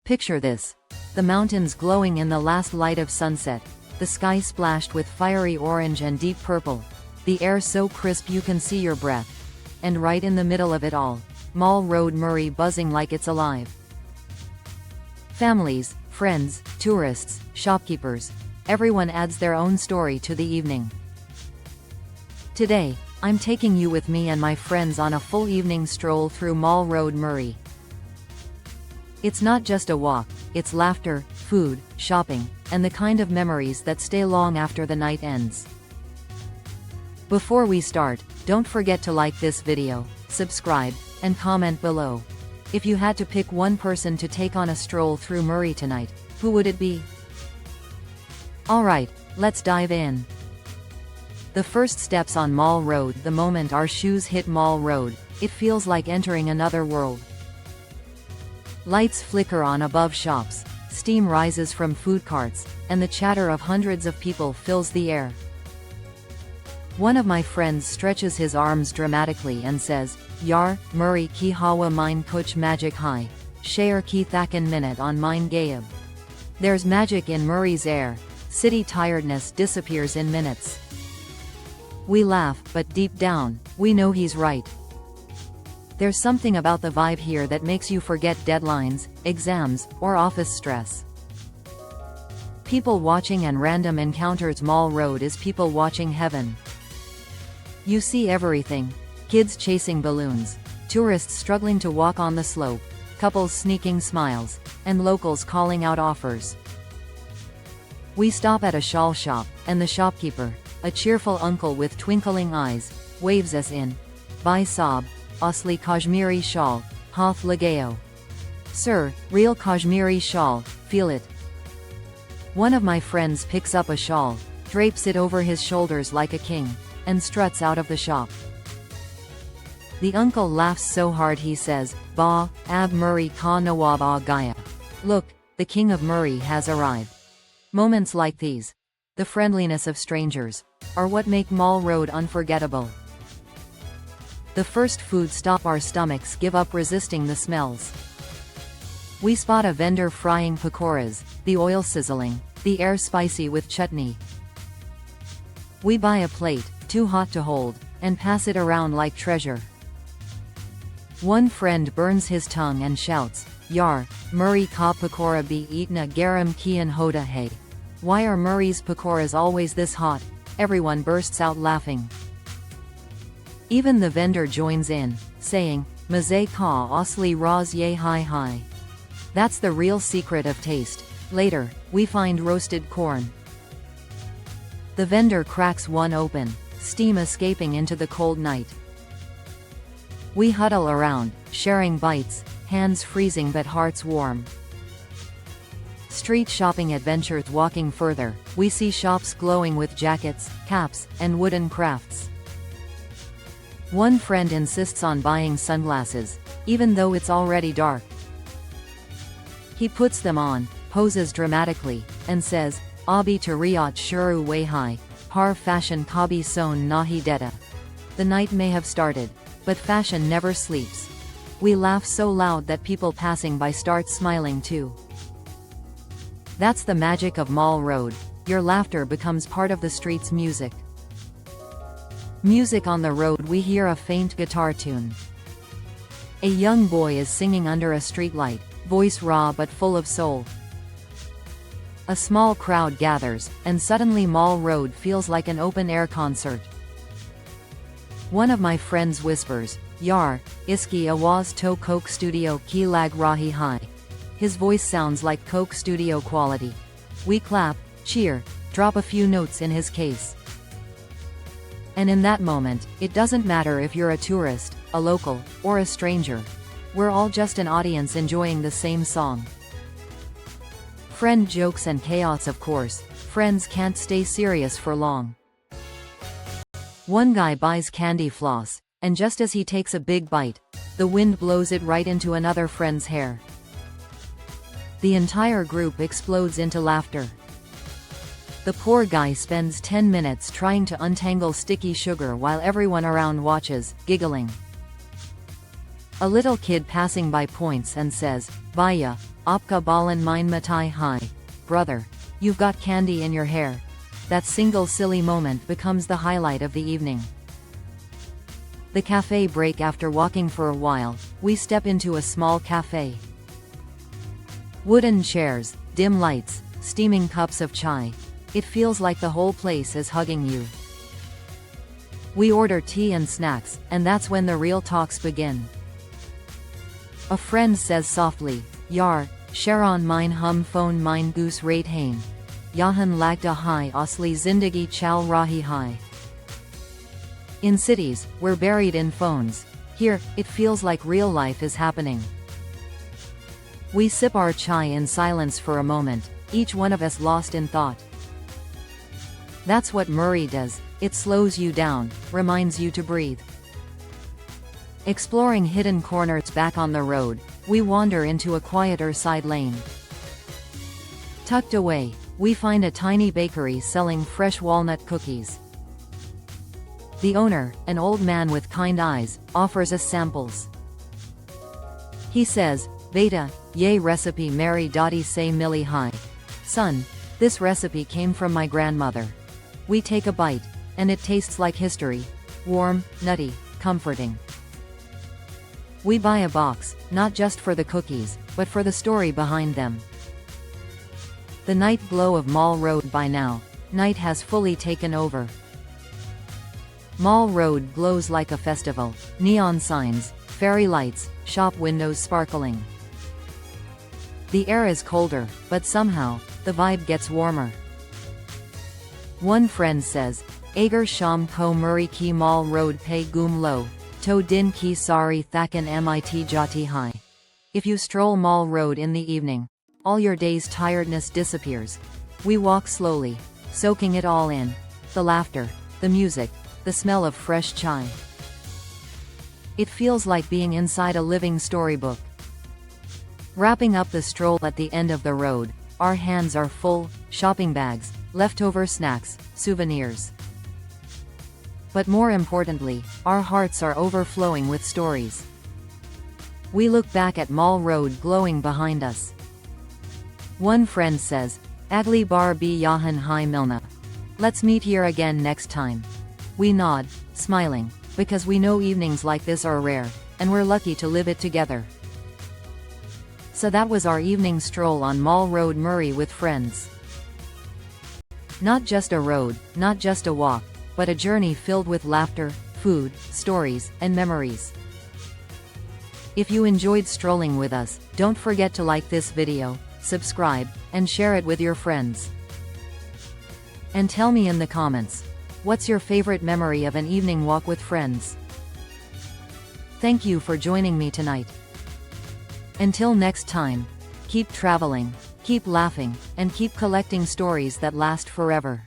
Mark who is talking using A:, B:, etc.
A: Picture this. The mountains glowing in the last light of sunset, the sky splashed with fiery orange and deep purple, the air so crisp you can see your breath. And right in the middle of it all, Mall Road, Murree, buzzing like it's alive. Families, friends, tourists, shopkeepers, everyone adds their own story to the evening. Today, I'm taking you with me and my friends on a full evening stroll through Mall Road, Murree. It's not just a walk, it's laughter, food, shopping, and the kind of memories that stay long after the night ends. Before we start, don't forget to like this video, subscribe, and comment below. If you had to pick one person to take on a stroll through Murree tonight, who would it be? Alright, let's dive in. The first steps on Mall Road. The moment our shoes hit Mall Road, it feels like entering another world. Lights flicker on above shops, steam rises from food carts, and the chatter of hundreds of people fills the air. One of my friends stretches his arms dramatically and says, "Yar, Murree ki hawa mine kuch magic hai. Share ki thakan minute on mine gayab." There's magic in Murree's air. City tiredness disappears in minutes. We laugh, but deep down, we know he's right. There's something about the vibe here that makes you forget deadlines, exams, or office stress. People watching and random encounters. Mall Road is people watching heaven. You see everything: kids chasing balloons, tourists struggling to walk on the slope, couples sneaking smiles, and locals calling out offers. We stop at a shawl shop, and the shopkeeper, a cheerful uncle with twinkling eyes, waves us in. "Bhai Saab, asli Kashmiri shawl, hath lagayo." "Sir, real Kashmiri shawl, feel it." One of my friends picks up a shawl, drapes it over his shoulders like a king, and struts out of the shop. The uncle laughs so hard he says, "Ba, ab Murree ka Nawab a gaya." Look, the king of Murree has arrived. Moments like these, the friendliness of strangers, are what make Mall Road unforgettable. The first food stop, our stomachs give up resisting the smells. We spot a vendor frying pakoras, the oil sizzling, the air spicy with chutney. We buy a plate, too hot to hold, and pass it around like treasure. One friend burns his tongue and shouts, "Yar, Murree ka pakora be eatna garam kian hoda hai." Why are Murree's pakoras always this hot? Everyone bursts out laughing. Even the vendor joins in, saying, "Maze ka asli raz ye hai hai." That's the real secret of taste. Later, we find roasted corn. The vendor cracks one open, steam escaping into the cold night. We huddle around, sharing bites, hands freezing but hearts warm. Street shopping adventures. Walking further, we see shops glowing with jackets, caps, and wooden crafts. One friend insists on buying sunglasses, even though it's already dark. He puts them on, poses dramatically, and says, "Abi tariyat shuru way hai, par fashion kabi son nahi deta." The night may have started, but fashion never sleeps. We laugh so loud that people passing by start smiling too. That's the magic of Mall Road. Your laughter becomes part of the street's music. Music on the road. We hear a faint guitar tune. A young boy is singing under a streetlight, voice raw but full of soul. A small crowd gathers, and suddenly Mall Road feels like an open-air concert. One of my friends whispers, "Yar, iski awaz to Coke Studio ki lag rahi hai." His voice sounds like Coke Studio quality. We clap, cheer, drop a few notes in his case. And in that moment, it doesn't matter if you're a tourist, a local, or a stranger. We're all just an audience enjoying the same song. Friend jokes and chaos. Of course, friends can't stay serious for long. One guy buys candy floss, and just as he takes a big bite, the wind blows it right into another friend's hair. The entire group explodes into laughter. The poor guy spends 10 minutes trying to untangle sticky sugar while everyone around watches, giggling. A little kid passing by points and says, "Bhaiya, aapka balan mein mitai hai." Brother, you've got candy in your hair. That single silly moment becomes the highlight of the evening. The cafe break. After walking for a while, we step into a small cafe. Wooden chairs, dim lights, steaming cups of chai. It feels like the whole place is hugging you. We order tea and snacks, and that's when the real talks begin. A friend says softly, "Yar, Sharon mein hum phone mein goose rate hain. Yahan lagta hai asli zindagi chal rahi hai." In cities, we're buried in phones. Here, it feels like real life is happening. We sip our chai in silence for a moment, each one of us lost in thought. That's what Murree does. It slows you down, reminds you to breathe. Exploring hidden corners back on the road, we wander into a quieter side lane. Tucked away, we find a tiny bakery selling fresh walnut cookies. The owner, an old man with kind eyes, offers us samples. He says, "Beta, ye recipe Mary Dottie say milli hai." Son, this recipe came from my grandmother. We take a bite, and it tastes like history. Warm, nutty, comforting. We buy a box, not just for the cookies, but for the story behind them. The night glow of Mall Road. By now, night has fully taken over. Mall Road glows like a festival. Neon signs, fairy lights, shop windows sparkling. The air is colder, but somehow, the vibe gets warmer. One friend says, "Agar sham ko Murree ki Mall Road pe gum lo, to din ki sari thakan mit jati hai." If you stroll Mall Road in the evening, all your day's tiredness disappears. We walk slowly, soaking it all in. The laughter, the music, the smell of fresh chai. It feels like being inside a living storybook. Wrapping up the stroll at the end of the road, our hands are full, shopping bags, leftover snacks, souvenirs. But more importantly, our hearts are overflowing with stories. We look back at Mall Road glowing behind us. One friend says, "Agli bar bi yahan hai milna." Let's meet here again next time. We nod, smiling, because we know evenings like this are rare, and we're lucky to live it together. So that was our evening stroll on Mall Road, Murree, with friends. Not just a road, not just a walk, but a journey filled with laughter, food, stories, and memories. If you enjoyed strolling with us, don't forget to like this video, subscribe, and share it with your friends. And tell me in the comments, what's your favorite memory of an evening walk with friends? Thank you for joining me tonight. Until next time, keep traveling, keep laughing, and keep collecting stories that last forever.